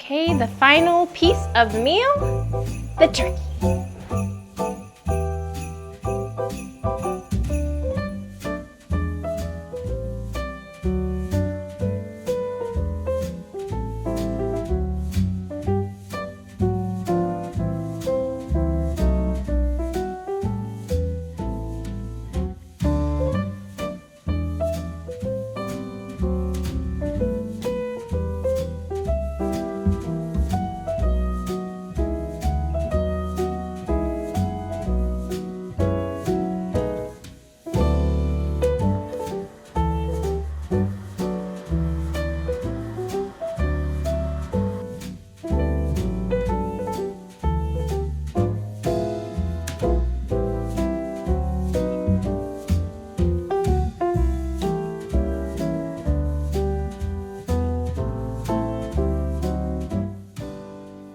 Okay, the final piece of the meal, the turkey.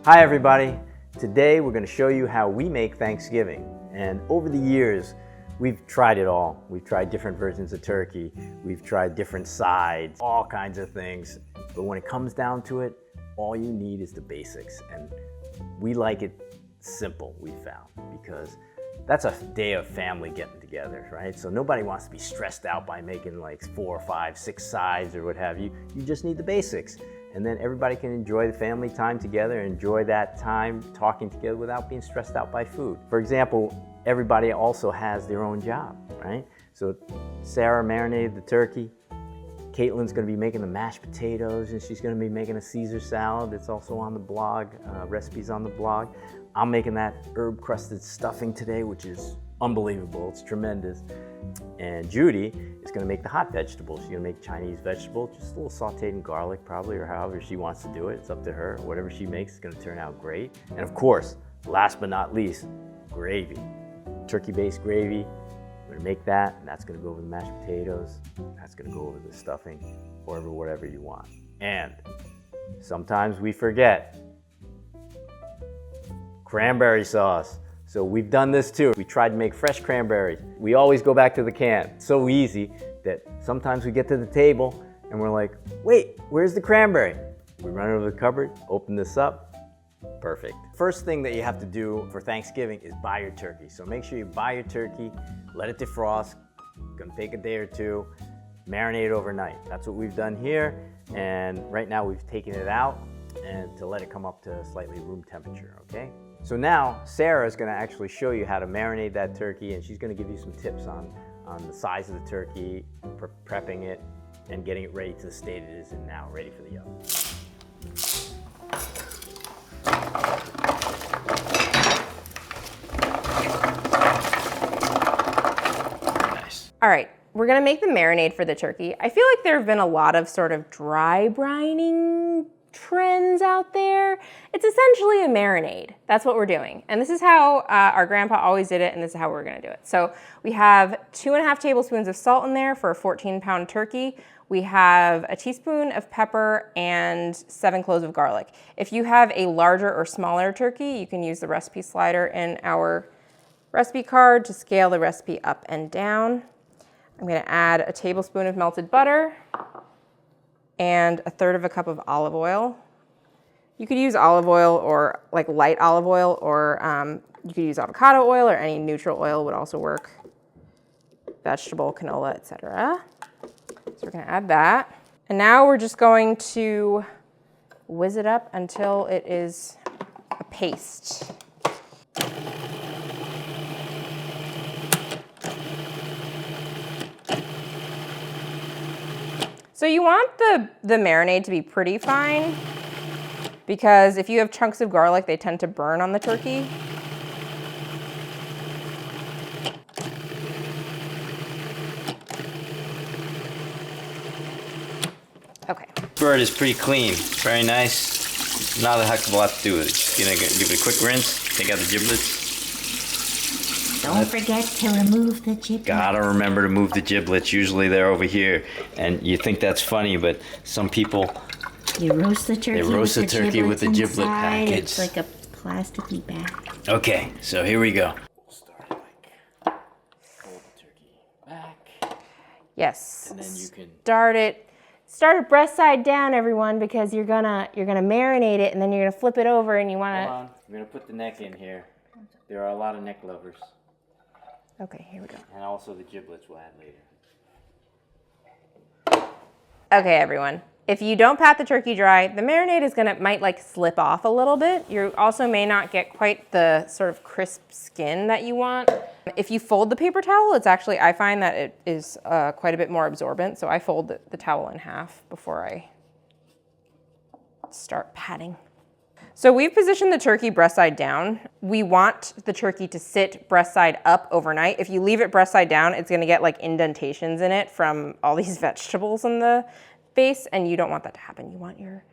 Hi everybody, today we're going to show you how we make Thanksgiving. And over the years, we've tried it all. We've tried different versions of turkey, we've tried different sides, all kinds of things. But when it comes down to it, all you need is the basics. And we like it simple, we found, because that's a day of family getting together, right? So nobody wants to be stressed out by making like 4, 5, 6 sides or what have you. You just need the basics. And then everybody can enjoy the family time together, enjoy that time talking together without being stressed out by food. For example, everybody also has their own job, right? So Sarah marinated the turkey. Caitlin's gonna be making the mashed potatoes, and she's gonna be making a Caesar salad. It's also on the blog, recipes on the blog. I'm making that herb-crusted stuffing today, which is unbelievable, it's tremendous. And Judy is gonna make the hot vegetables. She's gonna make Chinese vegetables, just a little sauteed in garlic probably, or however she wants to do it. It's up to her. Whatever she makes is gonna turn out great. And of course, last but not least, gravy. Turkey-based gravy. We're gonna make that, and that's gonna go over the mashed potatoes. That's gonna go over the stuffing, or over whatever you want. And sometimes we forget cranberry sauce. So we've done this too. We tried to make fresh cranberries. We always go back to the can. It's so easy that sometimes we get to the table and we're like, wait, where's the cranberry? We run over the cupboard, open this up, perfect. First thing that you have to do for Thanksgiving is buy your turkey. So make sure you buy your turkey, let it defrost. It's gonna take a day or two, marinate it overnight. That's what we've done here. And right now we've taken it out and to let it come up to slightly room temperature, okay? So now Sarah is going to actually show you how to marinate that turkey, and she's going to give you some tips on the size of the turkey, prepping it, and getting it ready to the state it is in now, ready for the oven. Nice. All right, we're gonna make the marinade for the turkey. I feel like there have been a lot of sort of dry brining trends out there. It's essentially a marinade. That's what we're doing. And this is how our grandpa always did it, and this is how we're gonna do it. So we have 2.5 tablespoons of salt in there for a 14-pound turkey. We have a teaspoon of pepper and 7 cloves of garlic. If you have a larger or smaller turkey, you can use the recipe slider in our recipe card to scale the recipe up and down. I'm gonna add a tablespoon of melted butter and 1/3 cup of olive oil. You could use olive oil or like light olive oil, or you could use avocado oil, or any neutral oil would also work. Vegetable, canola, etc. So we're gonna add that. And now we're just going to whiz it up until it is a paste. So you want the marinade to be pretty fine, because if you have chunks of garlic, they tend to burn on the turkey. Okay. Bird is pretty clean, very nice. Not a heck of a lot to do with it. Just gonna give it a quick rinse, take out the giblets. Don't forget to remove the giblets. Gotta remember to move the giblets. Usually they're over here, and you think that's funny, but some people, You roast the turkey. They roast the turkey with the giblet inside. package. It's like a plasticky bag. Okay, so here we go. We'll start it like fold the turkey back. Yes. And then you can start it Start it breast side down, everyone, because you're gonna marinate it and then you're gonna flip it over and you wanna. Hold on, I'm gonna put the neck in here. There are a lot of neck lovers. Okay, here we go. And also the giblets we'll add later. Okay, everyone. If you don't pat the turkey dry, the marinade might like slip off a little bit. You also may not get quite the sort of crisp skin that you want. If you fold the paper towel, it's actually, I find that it is quite a bit more absorbent. So I fold the towel in half before I start patting. So we've positioned the turkey breast side down. We want the turkey to sit breast side up overnight. If you leave it breast side down, it's gonna get like indentations in it from all these vegetables in the base, and you don't want that to happen. You want your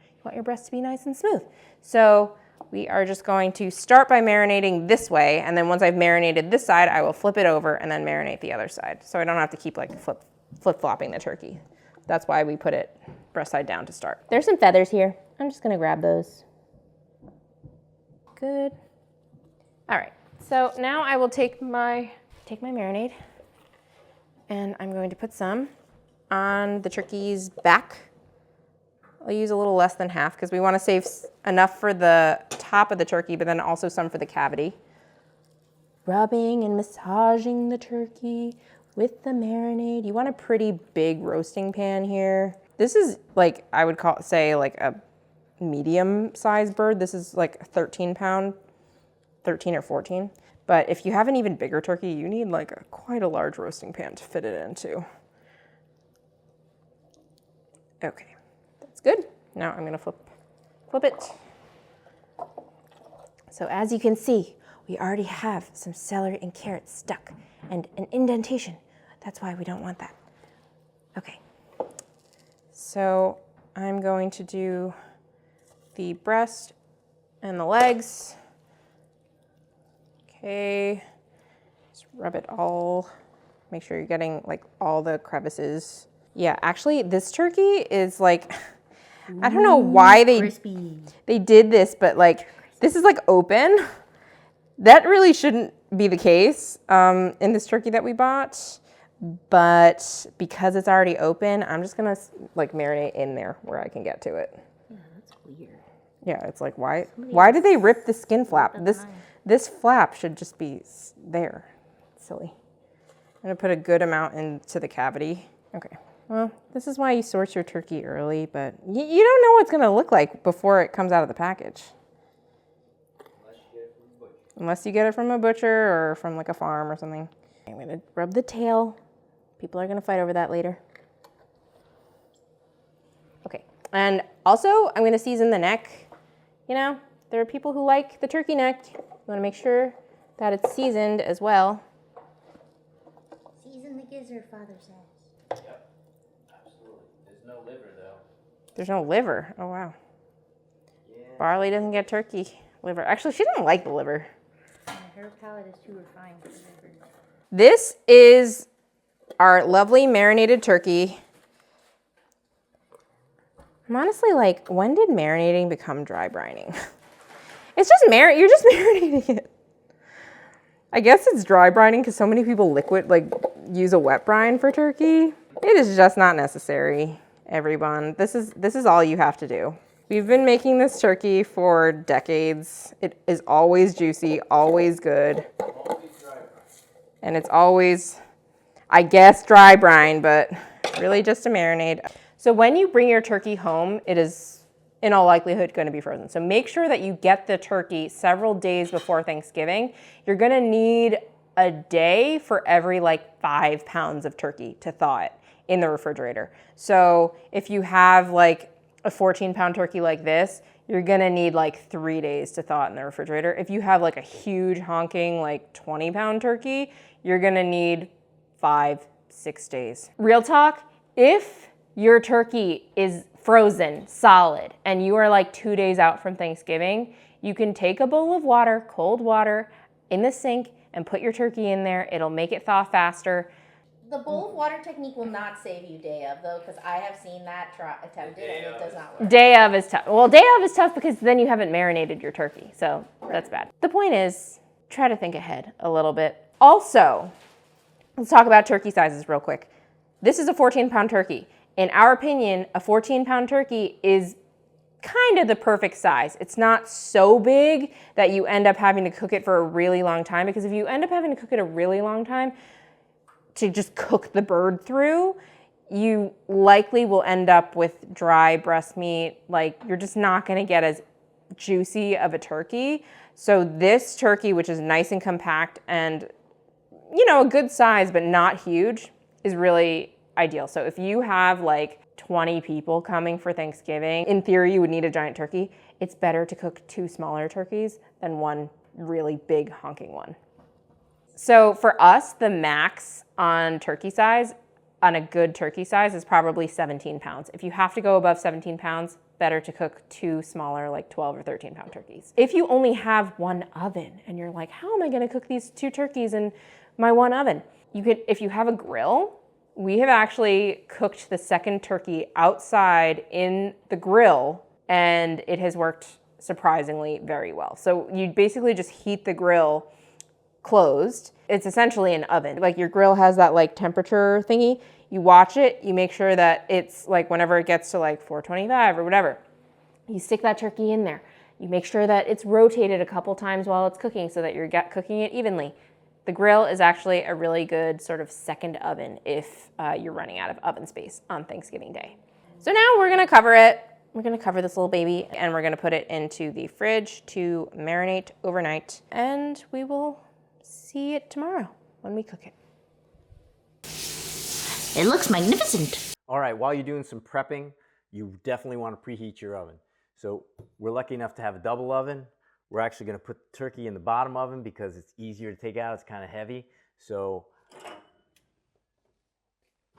breast to be nice and smooth. So we are just going to start by marinating this way, and then once I've marinated this side, I will flip it over and then marinate the other side. So I don't have to keep like flip-flopping the turkey. That's why we put it breast side down to start. There's some feathers here. I'm just gonna grab those. Good. All right, so now I will take my marinade and I'm going to put some on the turkey's back. I'll use a little less than half because we want to save enough for the top of the turkey, but then also some for the cavity. Rubbing and massaging the turkey with the marinade. You want a pretty big roasting pan here. This is like, I would say like a medium-sized bird. This is like a 13 or 14. But if you have an even bigger turkey, you need like quite a large roasting pan to fit it into. Okay, that's good. Now I'm gonna flip it. So as you can see, we already have some celery and carrots stuck and an indentation. That's why we don't want that. Okay, so I'm going to do the breast and the legs. Okay, just rub it all. Make sure you're getting like all the crevices. Yeah, actually this turkey is like, I don't know why they did this, but like this is like open. That really shouldn't be the case in this turkey that we bought, but because it's already open, I'm just gonna like marinate in there where I can get to it. Yeah, that's weird. Yeah, it's like, why did they rip the skin flap? This flap should just be there. Silly. I'm gonna put a good amount into the cavity. Okay, well, this is why you source your turkey early, but you don't know what it's gonna look like before it comes out of the package. Unless you get it from a butcher or from like a farm or something. I'm gonna rub the tail. People are gonna fight over that later. Okay, and also I'm gonna season the neck. You know, there are people who like the turkey neck. You wanna make sure that it's seasoned as well. Season the gizzard, Father says. Yep, absolutely. There's no liver though. There's no liver, oh wow. Yeah. Barley doesn't get turkey liver. Actually, she doesn't like the liver. Yeah, her palate is too refined for the liver. This is our lovely marinated turkey. I'm honestly like, when did marinating become dry brining? It's just you're just marinating it. I guess it's dry brining because so many people use a wet brine for turkey. It is just not necessary, everyone. This is all you have to do. We've been making this turkey for decades. It is always juicy, always good. And it's always, I guess, dry brine, but really just a marinade. So when you bring your turkey home, it is in all likelihood going to be frozen. So make sure that you get the turkey several days before Thanksgiving. You're going to need a day for every like 5 pounds of turkey to thaw it in the refrigerator. So if you have like a 14-pound turkey like this, you're gonna need like 3 days to thaw it in the refrigerator. If you have like a huge honking like 20-pound turkey, you're gonna need 5-6 days. Real talk, if your turkey is frozen solid and you are like 2 days out from Thanksgiving, you can take a bowl of water, cold water, in the sink and put your turkey in there. It'll make it thaw faster. The bowl of water technique will not save you day of, though, because I have seen that attempted and it does not work. Day of is tough. Well, day of is tough because then you haven't marinated your turkey, so that's bad. The point is, try to think ahead a little bit. Also, let's talk about turkey sizes real quick. This is a 14-pound turkey. In our opinion, a 14-pound turkey is kind of the perfect size. It's not so big that you end up having to cook it for a really long time, because if you end up having to cook it a really long time to just cook the bird through, you likely will end up with dry breast meat. Like, you're just not gonna get as juicy of a turkey. So this turkey, which is nice and compact and, you know, a good size but not huge, is really ideal. So if you have like 20 people coming for Thanksgiving, in theory you would need a giant turkey. It's better to cook 2 smaller turkeys than one really big honking one. So for us, the max on turkey size, on a good turkey size, is probably 17 pounds. If you have to go above 17 pounds, better to cook 2 smaller, like 12 or 13 pound turkeys. If you only have one oven and you're like, how am I gonna cook these 2 turkeys in my one oven? You could, if you have a grill, we have actually cooked the second turkey outside in the grill, and it has worked surprisingly very well. So you basically just heat the grill closed. It's essentially an oven. Like, your grill has that like temperature thingy. You watch it, you make sure that it's like, whenever it gets to like 425 or whatever, you stick that turkey in there. You make sure that it's rotated a couple times while it's cooking so that you're cooking it evenly. The grill is actually a really good sort of second oven if you're running out of oven space on Thanksgiving Day. So now we're gonna cover it. We're gonna cover this little baby, and we're gonna put it into the fridge to marinate overnight, and we will see it tomorrow when we cook it. It looks magnificent. All right, while you're doing some prepping, you definitely want to preheat your oven. So we're lucky enough to have a double oven. We're actually going to put the turkey in the bottom oven because it's easier to take out. It's kind of heavy. So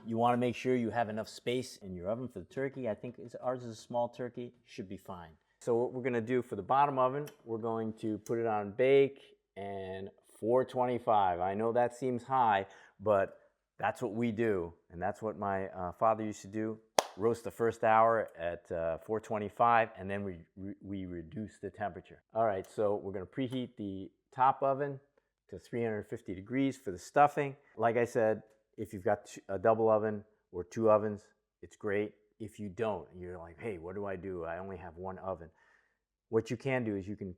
you want to make sure you have enough space in your oven for the turkey. I think ours is a small turkey. Should be fine. So what we're going to do for the bottom oven, we're going to put it on bake and 425. I know that seems high, but that's what we do. And that's what my father used to do. Roast the first hour at 425, and then we reduce the temperature. All right, so we're gonna preheat the top oven to 350 degrees for the stuffing. Like I said, if you've got a double oven or 2 ovens, it's great. If you don't, you're like, hey, what do? I only have 1 oven. What you can do is you can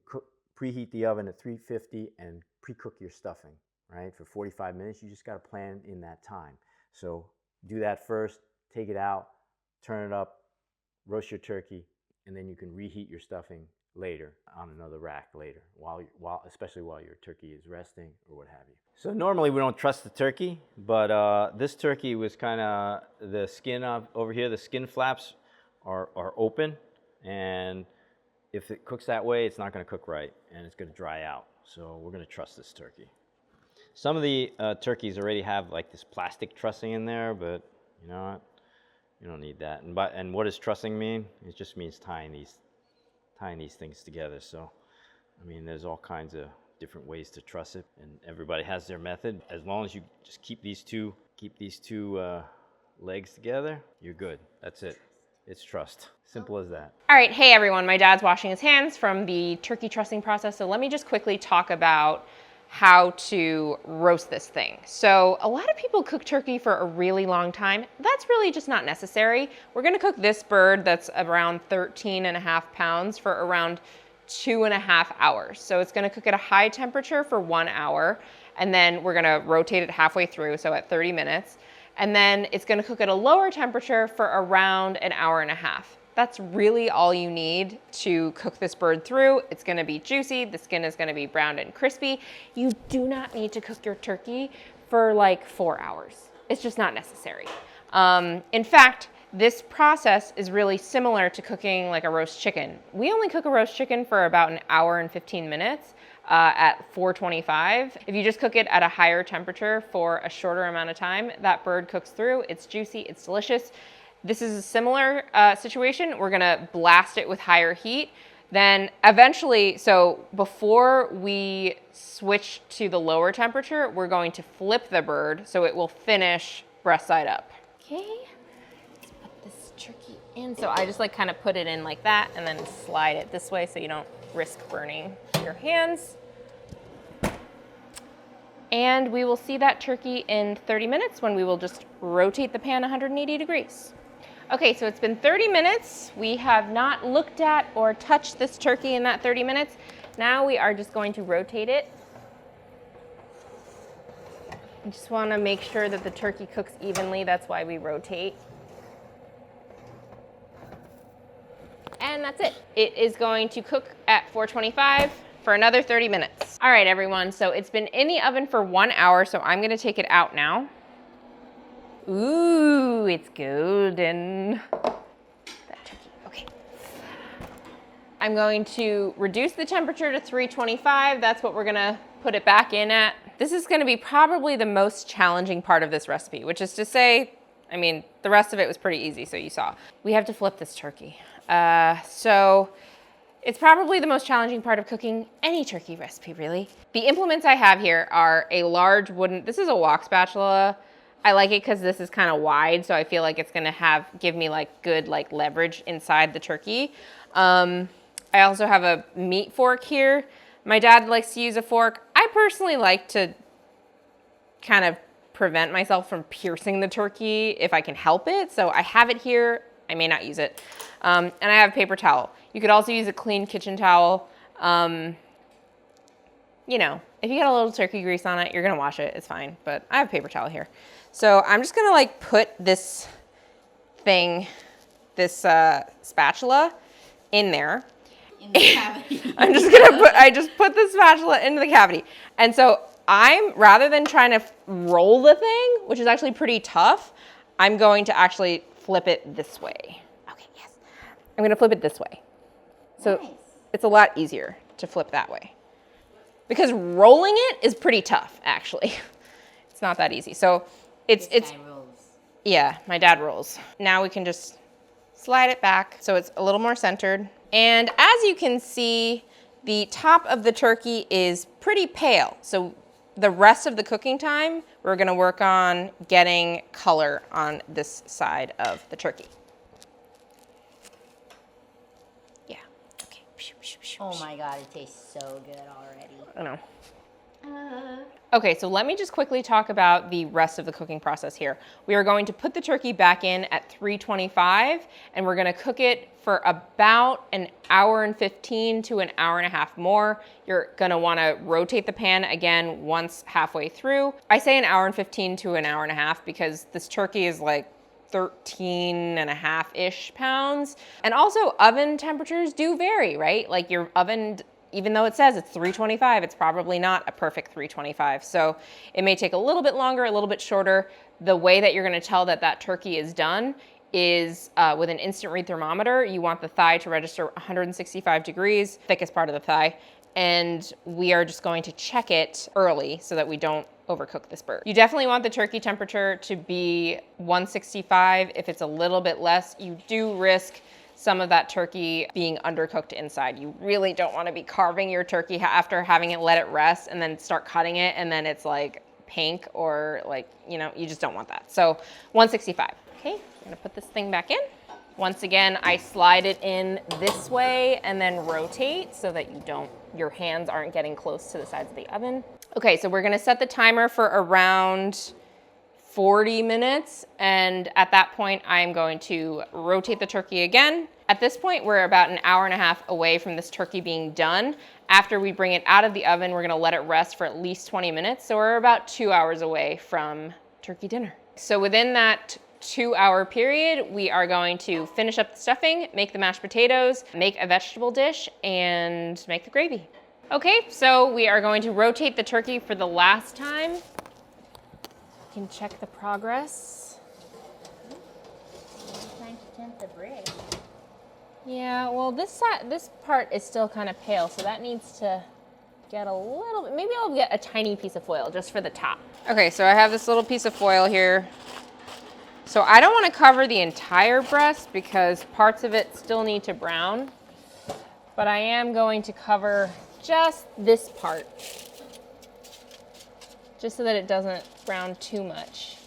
preheat the oven at 350 and pre-cook your stuffing, right? For 45 minutes, you just gotta plan in that time. So do that first, take it out, turn it up, roast your turkey, and then you can reheat your stuffing later on another rack later, especially while your turkey is resting or what have you. So normally we don't trust the turkey, but this turkey was kind of, the skin over here, the skin flaps are open, and if it cooks that way, it's not going to cook right, and it's going to dry out. So we're going to trust this turkey. Some of the turkeys already have like this plastic trussing in there, but you know what? You don't need that. And what does trussing mean? It just means tying these things together. So, I mean, there's all kinds of different ways to truss it, and everybody has their method. As long as you just keep these two legs together, you're good. That's it. It's trussed. Simple as that. All right, hey everyone, my dad's washing his hands from the turkey trussing process, so let me just quickly talk about how to roast this thing. So a lot of people cook turkey for a really long time. That's really just not necessary. We're gonna cook this bird that's around 13.5 pounds for around 2.5 hours. So it's gonna cook at a high temperature for 1 hour, and then we're gonna rotate it halfway through, so at 30 minutes. And then it's gonna cook at a lower temperature for around 1.5 hours. That's really all you need to cook this bird through. It's gonna be juicy, the skin is gonna be browned and crispy. You do not need to cook your turkey for like 4 hours. It's just not necessary. In fact, this process is really similar to cooking like a roast chicken. We only cook a roast chicken for about 1 hour and 15 minutes at 425. If you just cook it at a higher temperature for a shorter amount of time, that bird cooks through, it's juicy, it's delicious. This is a similar situation. We're gonna blast it with higher heat. Then eventually, so before we switch to the lower temperature, we're going to flip the bird so it will finish breast side up. Okay, let's put this turkey in. So I just like kind of put it in like that and then slide it this way so you don't risk burning your hands. And we will see that turkey in 30 minutes when we will just rotate the pan 180 degrees. Okay, so it's been 30 minutes. We have not looked at or touched this turkey in that 30 minutes. Now we are just going to rotate it. You just want to make sure that the turkey cooks evenly. That's why we rotate. And that's it. It is going to cook at 425 for another 30 minutes. All right, everyone. So it's been in the oven for 1 hour, so I'm going to take it out now. Ooh, it's golden. That turkey. Okay. I'm going to reduce the temperature to 325. That's what we're going to put it back in at. This is going to be probably the most challenging part of this recipe, which is to say, I mean, the rest of it was pretty easy, so you saw. We have to flip this turkey. So it's probably the most challenging part of cooking any turkey recipe, really. The implements I have here are a large wooden, this is a wok spatula. I like it because this is kind of wide, so I feel like it's gonna give me like good like leverage inside the turkey. I also have a meat fork here. My dad likes to use a fork. I personally like to kind of prevent myself from piercing the turkey if I can help it. So I have it here. I may not use it. And I have a paper towel. You could also use a clean kitchen towel. You know, if you got a little turkey grease on it, you're gonna wash it, it's fine. But I have a paper towel here. So I'm just gonna like put this thing, this spatula in there. In the cavity. I just put the spatula into the cavity. And so rather than trying to roll the thing, which is actually pretty tough, I'm going to actually flip it this way. Okay, yes. I'm gonna flip it this way. So nice. It's a lot easier to flip that way. Because rolling it is pretty tough, actually. It's not that easy. So it's rolls. Yeah, my dad rolls. Now we can just slide it back so it's a little more centered. And as you can see, the top of the turkey is pretty pale. So the rest of the cooking time, we're gonna work on getting color on this side of the turkey. Yeah, okay. Oh my God, it tastes so good already. I know. Okay, so let me just quickly talk about the rest of the cooking process here. We are going to put the turkey back in at 325, and we're gonna cook it for about an hour and 15 to an hour and a half more. You're gonna wanna rotate the pan again once halfway through. I say an hour and 15 to an hour and a half because this turkey is like 13 and a half-ish pounds. And also oven temperatures do vary, right? Like your oven, even though it says it's 325, it's probably not a perfect 325. So it may take a little bit longer, a little bit shorter. The way that you're gonna tell that that turkey is done is with an instant read thermometer. You want the thigh to register 165 degrees, thickest part of the thigh. And we are just going to check it early so that we don't overcook this bird. You definitely want the turkey temperature to be 165. If it's a little bit less, you do risk some of that turkey being undercooked inside. You really don't want to be carving your turkey after having it let it rest and then start cutting it and then it's like pink or like, you know, you just don't want that. So 165. Okay, I'm gonna put this thing back in. Once again, I slide it in this way and then rotate so that your hands aren't getting close to the sides of the oven. Okay, so we're gonna set the timer for around 40 minutes, and at that point, I'm going to rotate the turkey again. At this point, we're about an hour and a half away from this turkey being done. After we bring it out of the oven, we're gonna let it rest for at least 20 minutes, so we're about 2 hours away from turkey dinner. So within that 2-hour period, we are going to finish up the stuffing, make the mashed potatoes, make a vegetable dish, and make the gravy. Okay, so we are going to rotate the turkey for the last time. You can check the progress. Trying to tempt the bread. Yeah, well, this part is still kind of pale, so that needs to get a little bit, maybe I'll get a tiny piece of foil just for the top. Okay, so I have this little piece of foil here. So I don't want to cover the entire breast because parts of it still need to brown, but I am going to cover just this part, just so that it doesn't brown too much.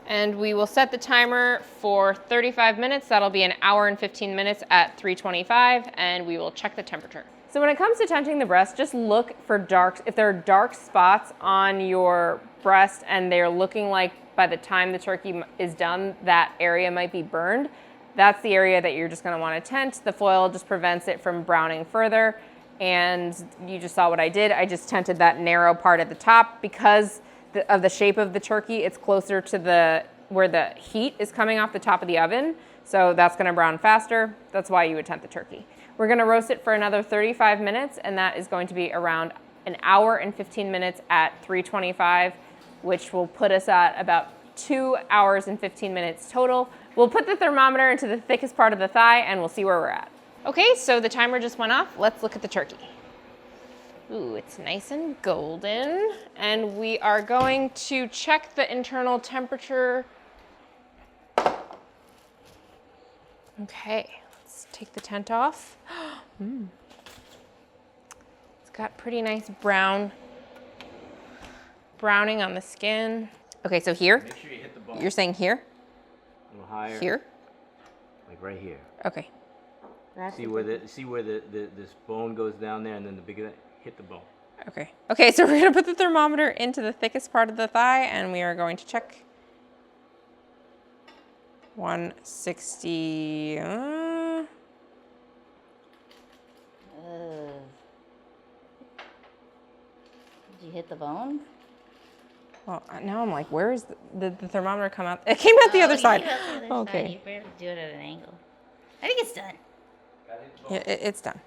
And we will set the timer for 35 minutes. That'll be an hour and 15 minutes at 325, and we will check the temperature. So when it comes to tempting the breast, just look for if there are dark spots on your breast and they're looking like by the time the turkey is done, that area might be burned. That's the area that you're just gonna wanna tent. The foil just prevents it from browning further. And you just saw what I did. I just tented that narrow part at the top because of the shape of the turkey. It's closer to where the heat is coming off the top of the oven. So that's gonna brown faster. That's why you would tent the turkey. We're gonna roast it for another 35 minutes, and that is going to be around an hour and 15 minutes at 325, which will put us at about 2 hours and 15 minutes total. We'll put the thermometer into the thickest part of the thigh and we'll see where we're at. Okay, so the timer just went off. Let's look at the turkey. Ooh, it's nice and golden. And we are going to check the internal temperature. Okay, let's take the tent off. It's got pretty nice browning on the skin. Okay, so here? Make sure you hit the bone. You're saying here? A little higher. Here? Like right here. Okay. See where this bone goes down there, and then the bigger hit the bone. Okay. Okay, so we're gonna put the thermometer into the thickest part of the thigh, and we are going to check 160. Did you hit the bone? Well, now I'm like, where is the thermometer come out? It came out the other side. Okay. You better do it at an angle. I think it's done. Yeah, it's done.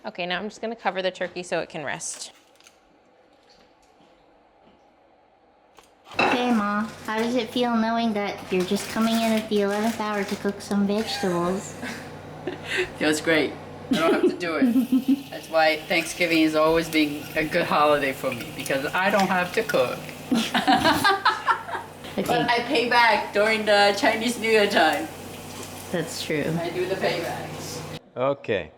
Okay, now I'm just gonna cover the turkey so it can rest. Okay, Ma. How does it feel knowing that you're just coming in at the 11th hour to cook some vegetables? Feels great. I don't have to do it. That's why Thanksgiving has always been a good holiday for me, because I don't have to cook. Okay, But I pay back during the Chinese New Year time. that's true. I do the paybacks. Okay,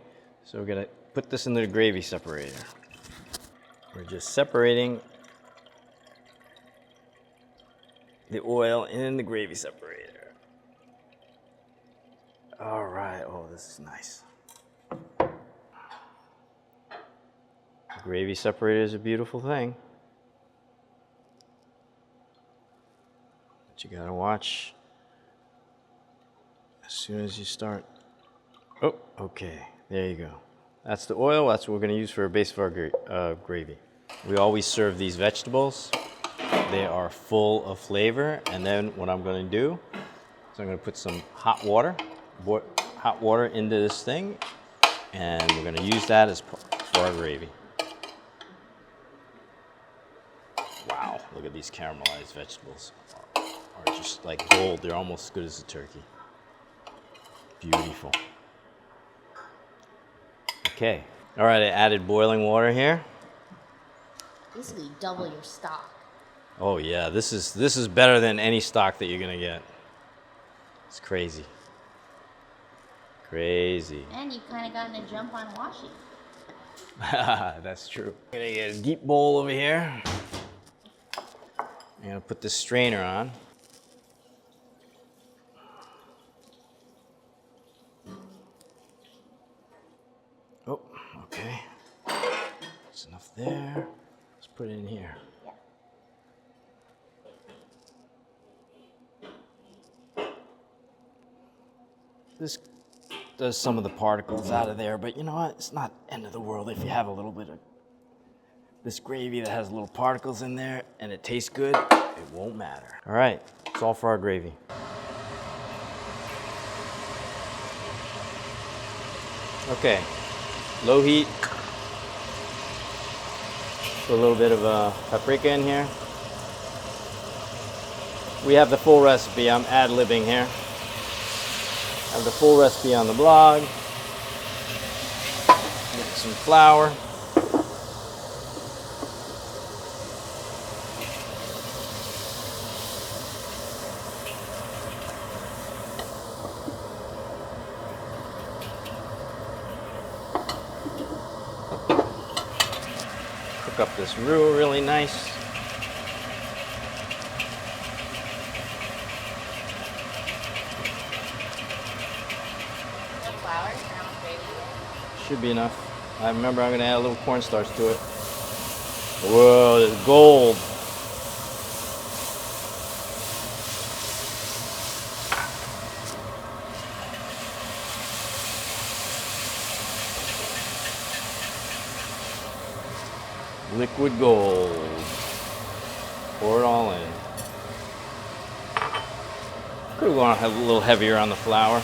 so we're gonna put this into the gravy separator. We're just separating the oil in the gravy separator. All right, oh, this is nice. The gravy separator is a beautiful thing. But you gotta watch as soon as you start. Oh, okay, there you go. That's the oil, that's what we're gonna use for a base of our gravy. We always serve these vegetables. They are full of flavor, and then what I'm gonna do is I'm gonna put some hot water into this thing, and we're gonna use that as for our gravy. Wow, look at these caramelized vegetables. Are just like gold, they're almost as good as the turkey. Beautiful. Okay, all right, I added boiling water here. Basically double your stock. Oh yeah, this is better than any stock that you're gonna get. It's crazy. Crazy. And you've kind of gotten a jump on washing. That's true. I'm gonna get a deep bowl over here. I'm gonna put this strainer on. Oh, okay. That's enough there. Let's put it in here. This does some of the particles out of there, but you know what? It's not end of the world if you have a little bit of this gravy that has little particles in there and it tastes good, it won't matter. All right, it's all for our gravy. Okay, low heat. Put a little bit of paprika in here. We have the full recipe, I'm ad-libbing here. I have the full recipe on the blog. Mix some flour. Cook up this roux really nice. Flour, brown gravy. Should be enough. I remember I'm gonna add a little cornstarch to it. Whoa, there's gold. Liquid gold. Pour it all in. Could have gone a little heavier on the flour.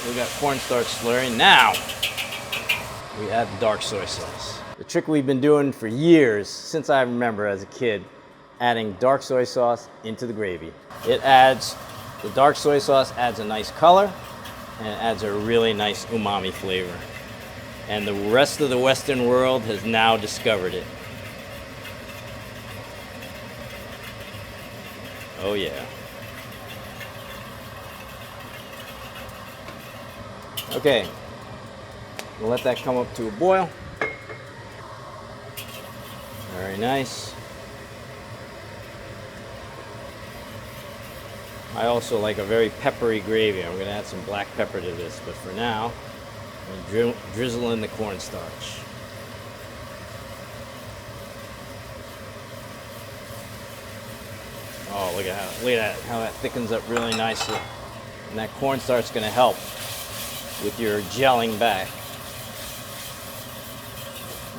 We got cornstarch slurry. Now we add the dark soy sauce. The trick we've been doing for years, since I remember as a kid, adding dark soy sauce into the gravy. The dark soy sauce adds a nice color and it adds a really nice umami flavor. And the rest of the Western world has now discovered it. Oh yeah. Okay, we'll let that come up to a boil. Very nice. I also like a very peppery gravy. I'm going to add some black pepper to this, but for now, I'm going to drizzle in the cornstarch. Oh, look at that, how that thickens up really nicely. And that cornstarch is going to help with your gelling back.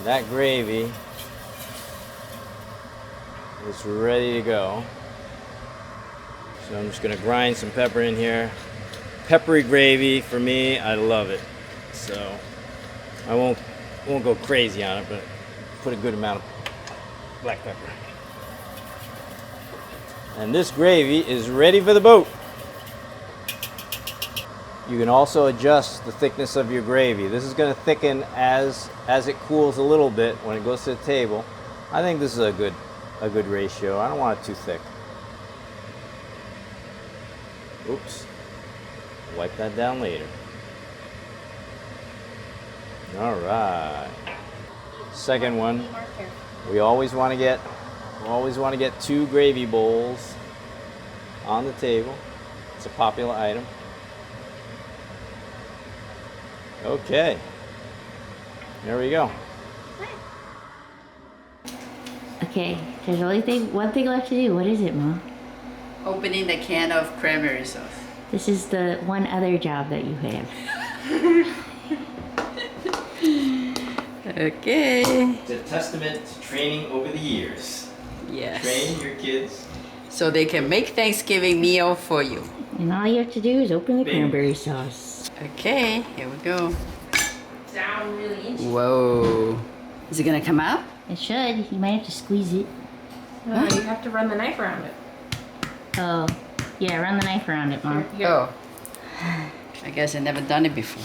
That gravy is ready to go. So I'm just gonna grind some pepper in here. Peppery gravy, for me, I love it. So I won't go crazy on it, but put a good amount of black pepper. And this gravy is ready for the boat. You can also adjust the thickness of your gravy. This is going to thicken as it cools a little bit when it goes to the table. I think this is a good ratio. I don't want it too thick. Oops. Wipe that down later. All right. Second one. We always want to get 2 gravy bowls on the table. It's a popular item. Okay, there we go. Okay, there's only one thing left to do. What is it, Mom? Opening the can of cranberry sauce. This is the one other job that you have. Okay. It's a testament to training over the years. Yes. Train your kids. So they can make Thanksgiving meal for you. And all you have to do is open the cranberry sauce. Okay, here we go. Down really inch. Whoa. Is it gonna come out? It should. You might have to squeeze it. No, you have to run the knife around it. Oh, yeah, run the knife around it, Mom. Oh. I guess I've never done it before.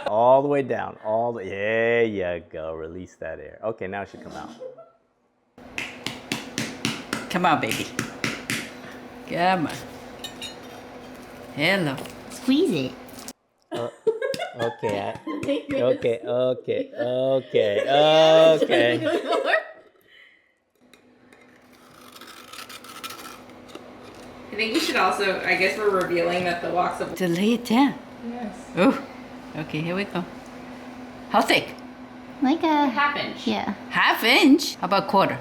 All the way down. There you go. Release that air. Okay, now it should come out. Come on, baby. Come on. Hello. Squeeze it. Okay. Okay. I think we should also, I guess we're revealing that the walks of... To lay it down. Yes. Oh. Okay, here we go. How thick? Like a... Half inch. Yeah. Half inch? How about quarter?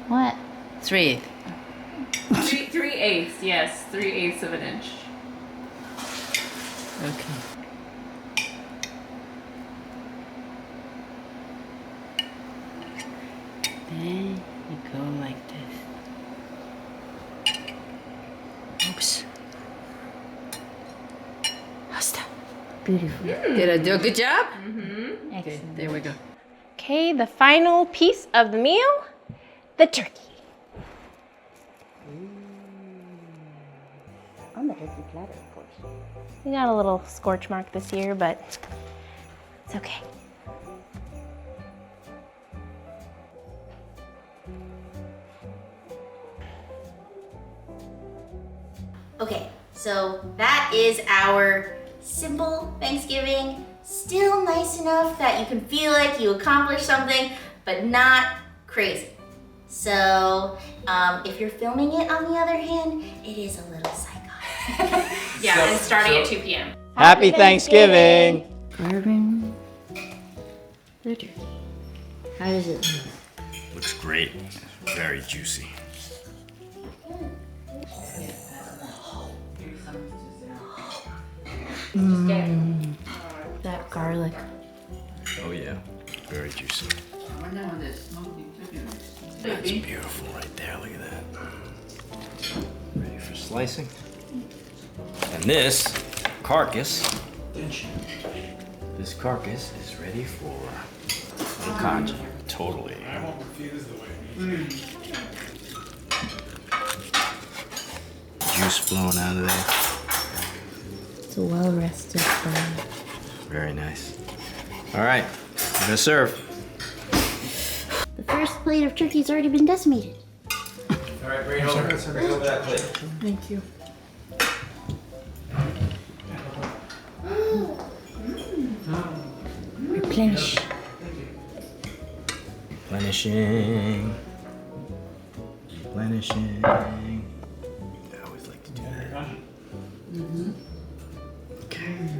What? 3/8. 3/8, yes. 3/8 of an inch. Okay. Then you go like this. Oops. How's that? Beautiful. Did I do a good job? Mm-hmm. Okay, Excellent. there we go. Okay, the final piece of the meal, the turkey. On the turkey platter, of course. We got a little scorch mark this year, but it's okay. Okay, so that is our simple Thanksgiving. Still nice enough that you can feel like you accomplished something, but not crazy. So, if you're filming it on the other hand, it is a little psychotic. Yeah, and starting at 2 p.m. Happy Thanksgiving! Carving the turkey. How does it look? Looks great. Very juicy. That garlic. Oh yeah. Very juicy. I wonder how this smoky chicken is. That's beautiful right there. Look at that. Ready for slicing. And this carcass is ready for conji. Totally. Juice flowing out of there. It's a well-rested bone. Very nice. All right, we're gonna serve. The first plate of turkey's already been decimated. All right, bring over that plate. Thank you. Replenish. Replenishing. Replenishing. I always like to do that. Okay.